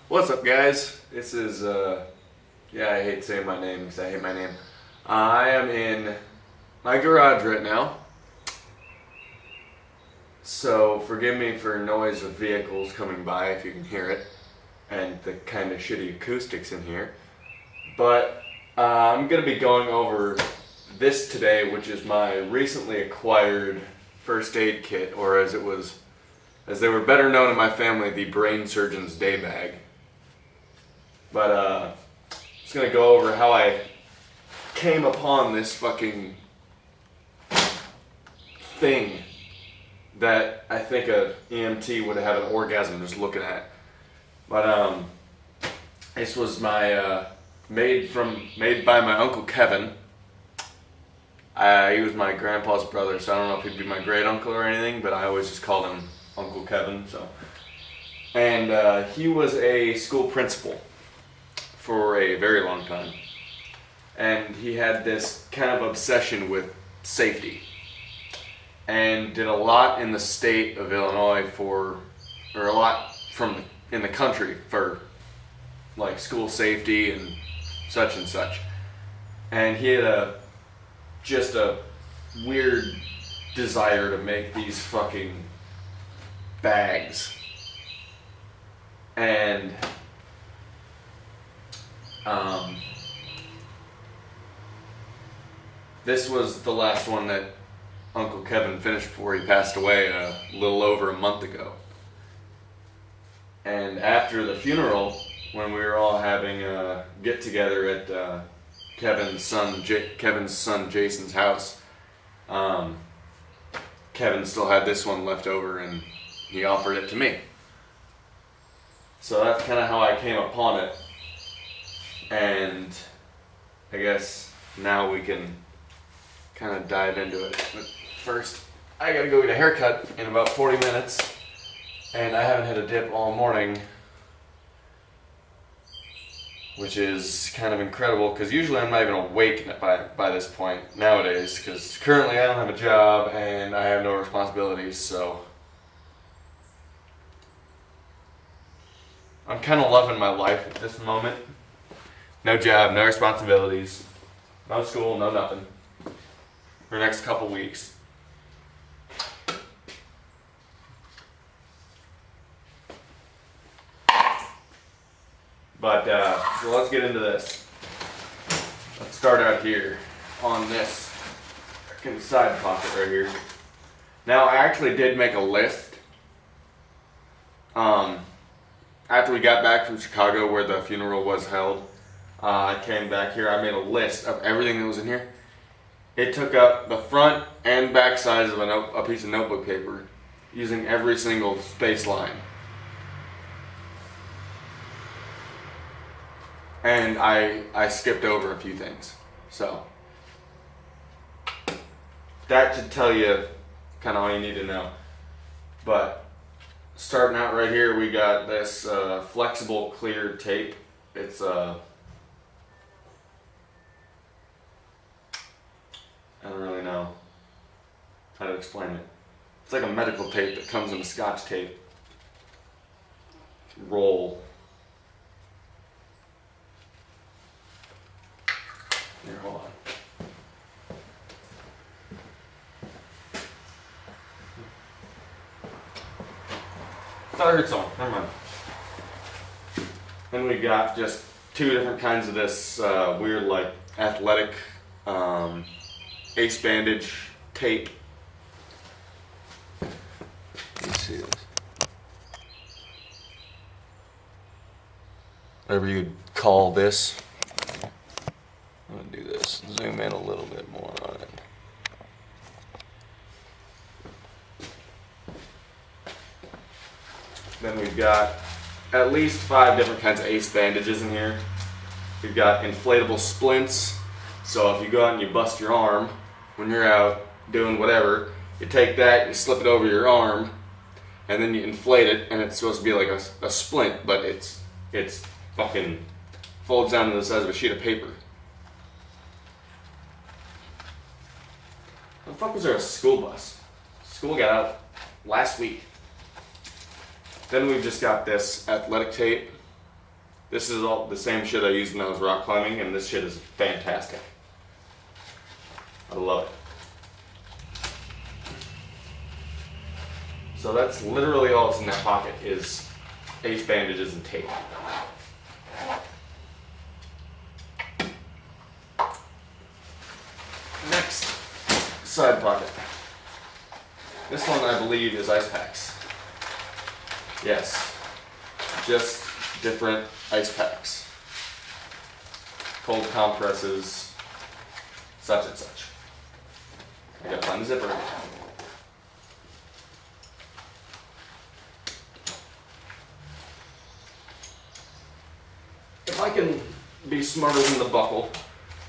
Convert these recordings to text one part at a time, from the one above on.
What's up, guys? This is, I hate saying my name because I hate my name. I am in my garage right now. So, forgive me for noise of vehicles coming by if you can hear it, and the kind of shitty acoustics in here. But, I'm going to be going over this today, which is my recently acquired first aid kit, or as they were better known in my family, the brain surgeon's day bag. But I'm just gonna go over how I came upon this fucking thing that I think a EMT would have had an orgasm just looking at. But this was my made by my Uncle Kevin. He was my grandpa's brother, so I don't know if he'd be my great uncle or anything, but I always just called him Uncle Kevin. And he was a school principal for a very long time, and he had this kind of obsession with safety, and did a lot in the state of Illinois or a lot in the country for like school safety and such and such. And he had just a weird desire to make these fucking bags. And this was the last one that Uncle Kevin finished before he passed away a little over a month ago. And after the funeral, when we were all having a get together at Kevin's son Jason's house, Kevin still had this one left over, and he offered it to me. So that's kind of how I came upon it. And I guess now we can kind of dive into it. But first, I gotta go get a haircut in about 40 minutes. And I haven't had a dip all morning, which is kind of incredible because usually I'm not even awake by this point nowadays, because currently I don't have a job and I have no responsibilities, so I'm kind of loving my life at this moment. No job, no responsibilities, no school, no nothing for the next couple weeks. But so let's get into this. Let's start out here on this freaking side pocket right here. Now, I actually did make a list. After we got back from Chicago, where the funeral was held, I came back here. I made a list of everything that was in here. It took up the front and back sides of a piece of notebook paper, using every single space line. And I skipped over a few things. So that should tell you kind of all you need to know. But starting out right here, we got this flexible clear tape. It's I don't really know how to explain it. It's like a medical tape that comes in a Scotch tape roll. Here, hold on. I thought I heard someone. Never mind. Then we got just two different kinds of this weird, like, athletic ace bandage tape. Let me see this. Whatever you'd call this. I'm going to do this. Zoom in a little bit more on it. Then we've got at least 5 different kinds of ace bandages in here. We've got inflatable splints. So if you go out and you bust your arm when you're out doing whatever, you take that, you slip it over your arm, and then you inflate it, and it's supposed to be like a splint, but it's fucking folds down to the size of a sheet of paper. How the fuck was there a school bus? School got out last week. Then we've just got this athletic tape. This is all the same shit I used when I was rock climbing, and this shit is fantastic. I love it. So that's literally all that's in that pocket is ace bandages and tape. Next side pocket. This one I believe is ice packs. Yes, just different ice packs. Cold compresses, such and such. I gotta find the zipper. If I can be smarter than the buckle,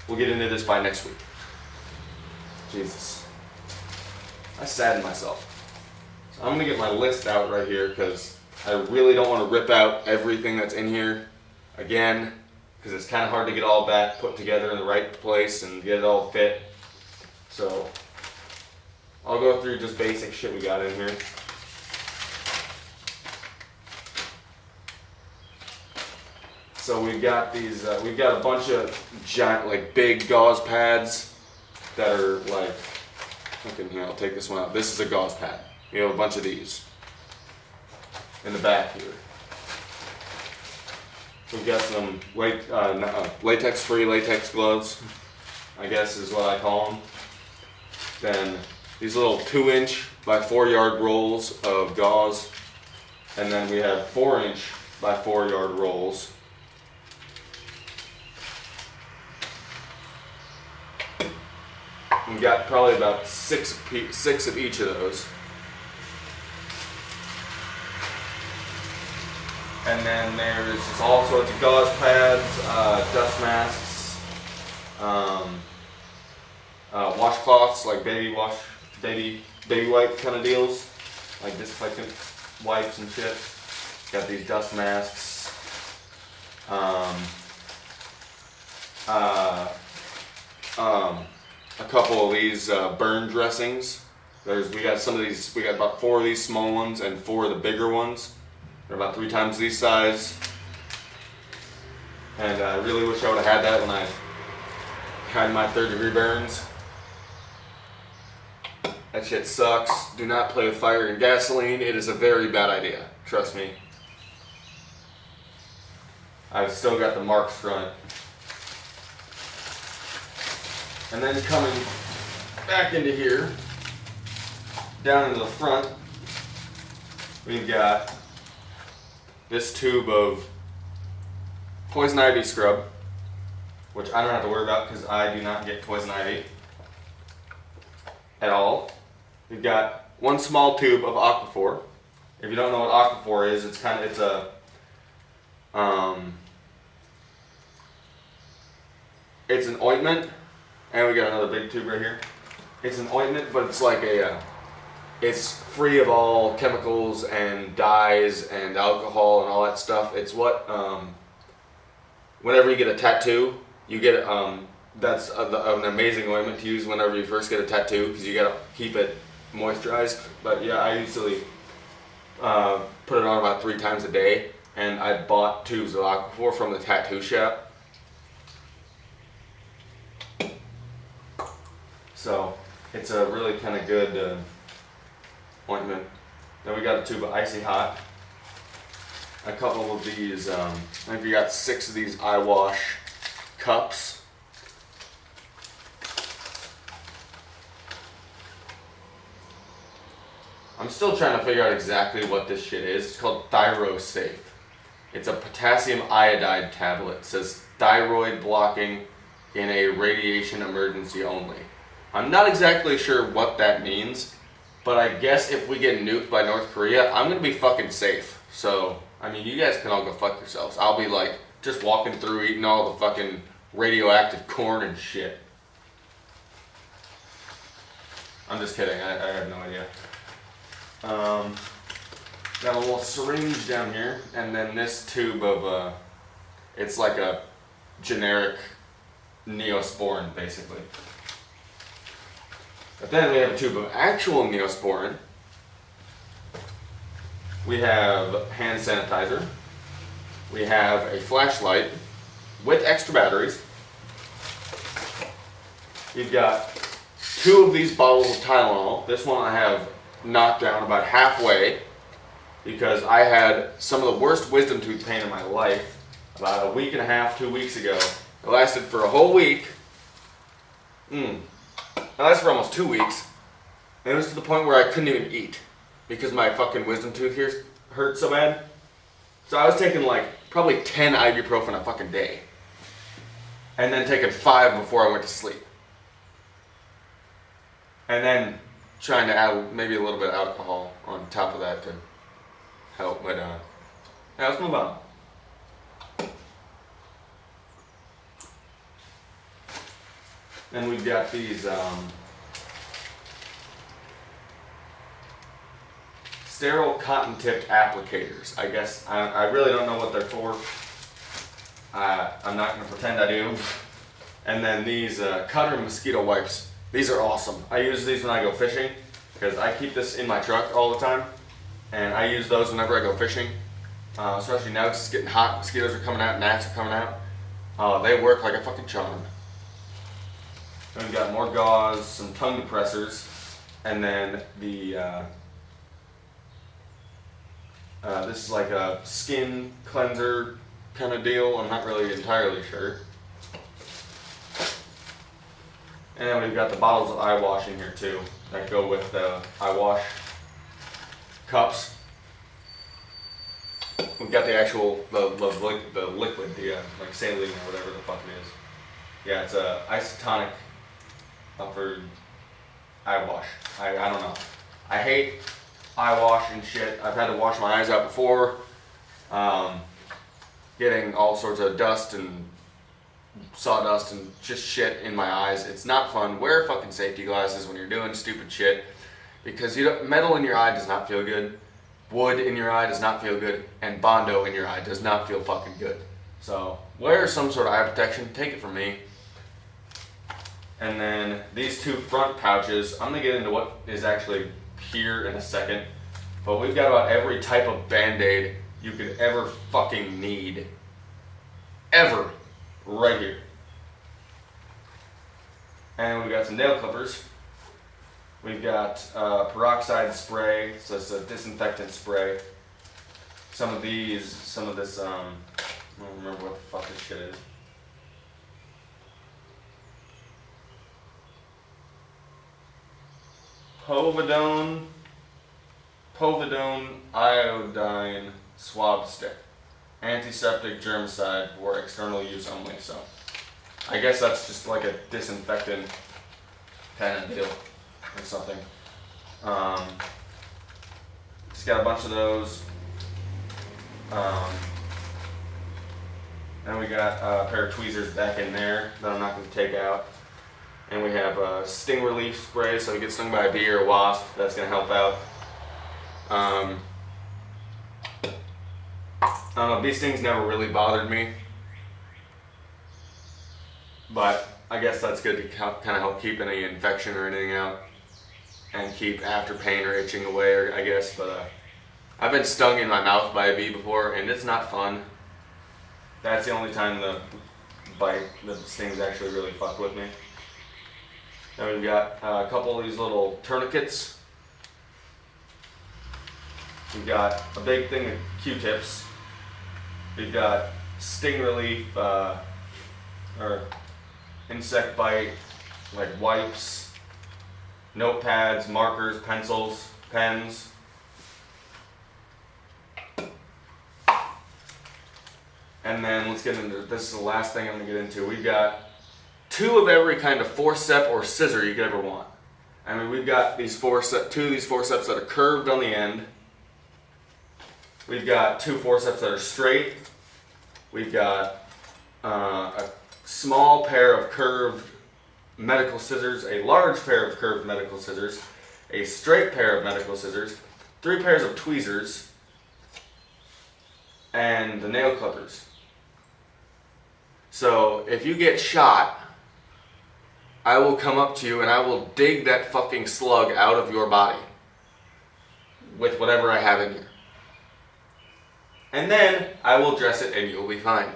we'll get into this by next week. Jesus. I saddened myself. So I'm gonna get my list out right here because I really don't want to rip out everything that's in here again, because it's kind of hard to get all that put together in the right place and get it all fit. So I'll go through just basic shit we got in here. So we've got these, we've got a bunch of giant, like big gauze pads that are like, okay, here, I'll take this one out. This is a gauze pad. We have a bunch of these in the back here. We've got some latex-free latex gloves, I guess is what I call them. Then these little 2-inch by 4-yard rolls of gauze. And then we have 4-inch by 4-yard rolls. We've got probably about six of each of those. And then there's just all sorts of gauze pads, dust masks, washcloths, like baby wipe kind of deals, like disinfectant wipes and shit. Got these dust masks. A couple of these burn dressings. We got some of these. We got about 4 of these small ones and 4 of the bigger ones. They're about 3 times these size. And I really wish I would have had that when I had my 3rd-degree burns. That shit sucks. Do not play with fire and gasoline. It is a very bad idea. Trust me. I've still got the marks from it. And then coming back into here, down into the front, we've got this tube of poison ivy scrub, which I don't have to worry about because I do not get poison ivy at all. We've got 1 small tube of Aquaphor. If you don't know what Aquaphor is, it's it's an ointment, and we got another big tube right here. It's an ointment, but it's like it's free of all chemicals and dyes and alcohol and all that stuff. It's what, whenever you get a tattoo, you get, that's an amazing ointment to use whenever you first get a tattoo, because you gotta keep it moisturized. But yeah, I usually put it on about 3 times a day, and I bought tubes of Aquaphor from the tattoo shop. So it's a really kind of good ointment. Then we got a tube of Icy Hot. A couple of these, I think we got 6 of these eye wash cups. I'm still trying to figure out exactly what this shit is. It's called ThyroSafe. It's a potassium iodide tablet. It says thyroid blocking in a radiation emergency only. I'm not exactly sure what that means, but I guess if we get nuked by North Korea, I'm gonna be fucking safe. So, I mean, you guys can all go fuck yourselves. I'll be like, just walking through eating all the fucking radioactive corn and shit. I'm just kidding, I have no idea. Got a little syringe down here, and then this tube of, it's like a generic Neosporin, basically. But then we have a tube of actual Neosporin. We have hand sanitizer. We have a flashlight with extra batteries. You've got 2 of these bottles of Tylenol. This one I have knocked down about halfway because I had some of the worst wisdom tooth pain in my life about a week and a half, 2 weeks ago. It lasted for a whole week. It lasted for almost 2 weeks. And it was to the point where I couldn't even eat because my fucking wisdom tooth here hurt so bad. So I was taking like probably 10 ibuprofen a fucking day. And then taking 5 before I went to sleep. And then trying to add maybe a little bit of alcohol on top of that to help. But yeah, let's move on. Then we've got these sterile cotton tipped applicators. I guess I really don't know what they're for. I'm not going to pretend I do. And then these Cutter mosquito wipes. These are awesome. I use these when I go fishing because I keep this in my truck all the time. And I use those whenever I go fishing. Especially now it's getting hot. Mosquitoes are coming out, gnats are coming out. They work like a fucking charm. Then we've got more gauze, some tongue depressors, and then the this is like a skin cleanser kind of deal. I'm not really entirely sure. And then we've got the bottles of eye wash in here too that go with the eye wash cups. We've got the actual the liquid, the like saline or whatever the fuck it is. Yeah, it's a isotonic for eye wash. I don't know. I hate eye wash and shit. I've had to wash my eyes out before. Getting all sorts of dust and sawdust and just shit in my eyes. It's not fun. Wear fucking safety glasses when you're doing stupid shit because metal in your eye does not feel good. Wood in your eye does not feel good. And Bondo in your eye does not feel fucking good. So wear some sort of eye protection. Take it from me. And then these 2 front pouches. I'm going to get into what is actually here in a second. But we've got about every type of Band-Aid you could ever fucking need. Ever. Right here. And we've got some nail clippers. We've got peroxide spray, so it's a disinfectant spray. Some of this, I don't remember what the fuck this shit is. Povidone iodine swab stick. Antiseptic germicide for external use only. So I guess that's just like a disinfectant kind of deal or something. Just got a bunch of those. And we got a pair of tweezers back in there that I'm not going to take out. And we have a sting relief spray, so if you get stung by a bee or a wasp, that's going to help out. I don't know, bee stings never really bothered me. But I guess that's good to kind of help keep any infection or anything out. And keep after pain or itching away, I guess. But I've been stung in my mouth by a bee before, and it's not fun. That's the only time the stings actually really fuck with me. Then we've got a couple of these little tourniquets. We've got a big thing of Q-tips. We've got sting relief or insect bite, like wipes, notepads, markers, pencils, pens. And then let's get into this. Is the last thing I'm going to get into. We've got 2 of every kind of forceps or scissor you could ever want. I mean, we've got these 2 of these forceps that are curved on the end. We've got 2 forceps that are straight. We've got a small pair of curved medical scissors, a large pair of curved medical scissors, a straight pair of medical scissors, 3 pairs of tweezers, and the nail clippers. So if you get shot, I will come up to you and I will dig that fucking slug out of your body with whatever I have in here. And then I will dress it and you'll be fine.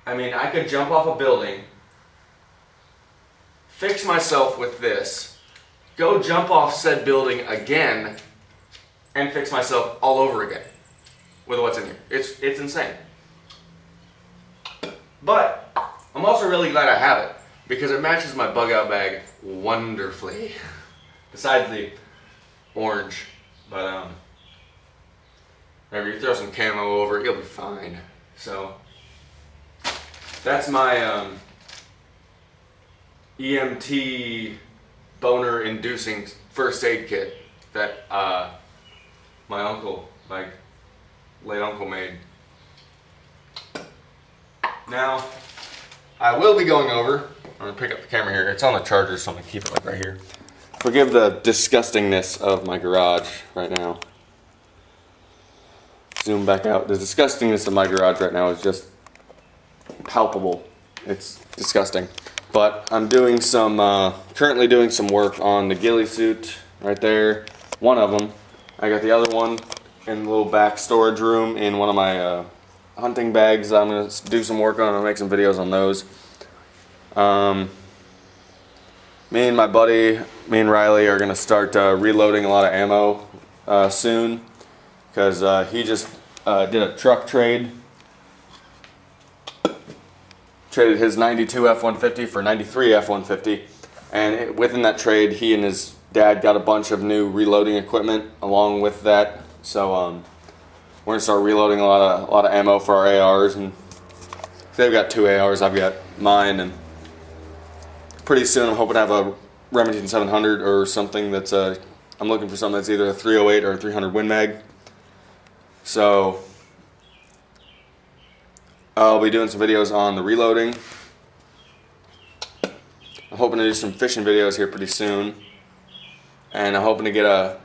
I mean, I could jump off a building, fix myself with this, go jump off said building again, and fix myself all over again with what's in here. It's insane. But I'm also really glad I have it because it matches my bug out bag wonderfully. Besides the orange, but whenever you throw some camo over it, you'll be fine. So that's my EMT boner inducing first aid kit that my uncle, my late uncle, made. Now I will be going over. I'm gonna pick up the camera here. It's on the charger, so I'm gonna keep it like right here. Forgive the disgustingness of my garage right now. Zoom back out. The disgustingness of my garage right now is just palpable. It's disgusting. But I'm doing some, currently doing some work on the ghillie suit right there. One of them. I got the other one in the little back storage room in one of my hunting bags. I'm going to do some work on and make some videos on those. Me and my buddy, me and Riley, are going to start reloading a lot of ammo soon. Because he just did a truck trade. Traded his 92 F-150 for 93 F-150. And within that trade, he and his dad got a bunch of new reloading equipment along with that. So we're going to start reloading a lot of ammo for our ARs. And they've got 2 ARs, I've got mine. And pretty soon I'm hoping to have a Remington 700 or something that's I'm looking for something that's either a 308 or a 300 Win Mag. So I'll be doing some videos on the reloading. I'm hoping to do some fishing videos here pretty soon. And I'm hoping to get a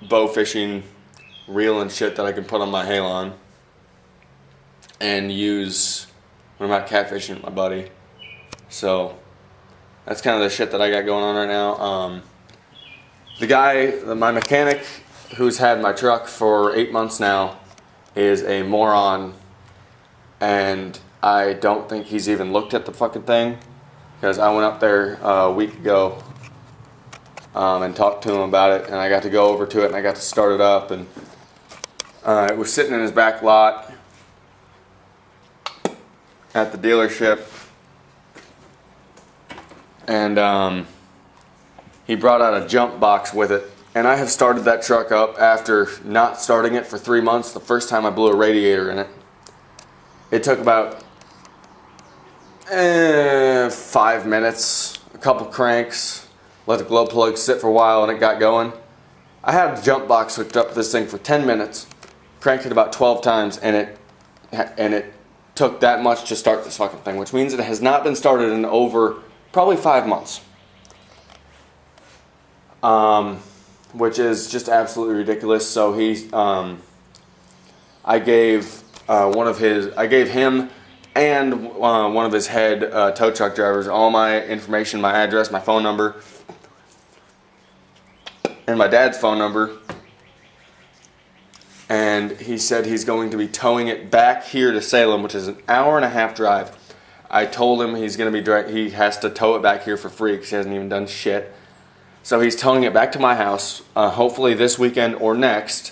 bow fishing reel and shit that I can put on my Halon and use when I'm out catfishing with my buddy. So that's kind of the shit that I got going on right now. The guy, my mechanic, who's had my truck for 8 months now, is a moron, and I don't think he's even looked at the fucking thing, because I went up there a week ago and talked to him about it, and I got to go over to it and I got to start it up, and it was sitting in his back lot at the dealership, and he brought out a jump box with it. And I have started that truck up after not starting it for 3 months. The first time I blew a radiator in it. It took about 5 minutes, a couple cranks, let the glow plug sit for a while, and it got going. I had the jump box hooked up to this thing for 10 minutes, cranked it about 12 times, and it took that much to start this fucking thing, which means it has not been started in over probably 5 months. Which is just absolutely ridiculous. So he's, I gave him and one of his head tow truck drivers all my information, my address, my phone number, and my dad's phone number. And he said he's going to be towing it back here to Salem, which is an 1.5-hour drive. I told him he's going to be he has to tow it back here for free because he hasn't even done shit. So he's towing it back to my house, hopefully this weekend or next,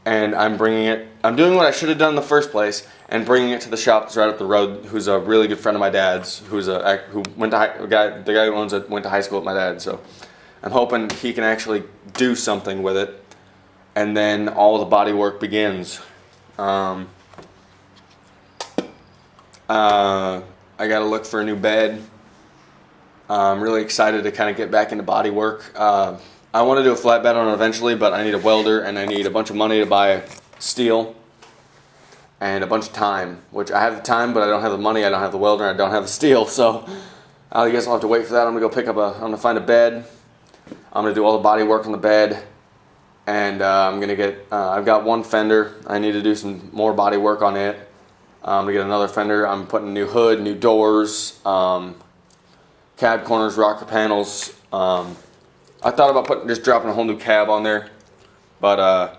and I'm doing what I should have done in the first place, and bringing it to the shop that's right up the road, who's a really good friend of my dad's, the guy who owns it went to high school with my dad, so I'm hoping he can actually do something with it, and then all the body work begins. I gotta look for a new bed. I'm really excited to kind of get back into body work. I want to do a flatbed on it eventually, but I need a welder and I need a bunch of money to buy steel and a bunch of time, which I have the time, but I don't have the money, I don't have the welder, and I don't have the steel, so I guess I'll have to wait for that. I'm going to go I'm going to find a bed. I'm going to do all the body work on the bed, and I'm going to get, I've got one fender. I need to do some more body work on it. I'm going to get another fender. I'm putting a new hood, new doors, cab corners, rocker panels. I thought about just dropping a whole new cab on there, but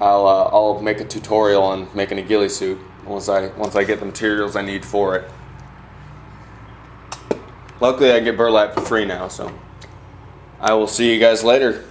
I'll make a tutorial on making a ghillie suit once I get the materials I need for it. Luckily, I get burlap for free now, so I will see you guys later.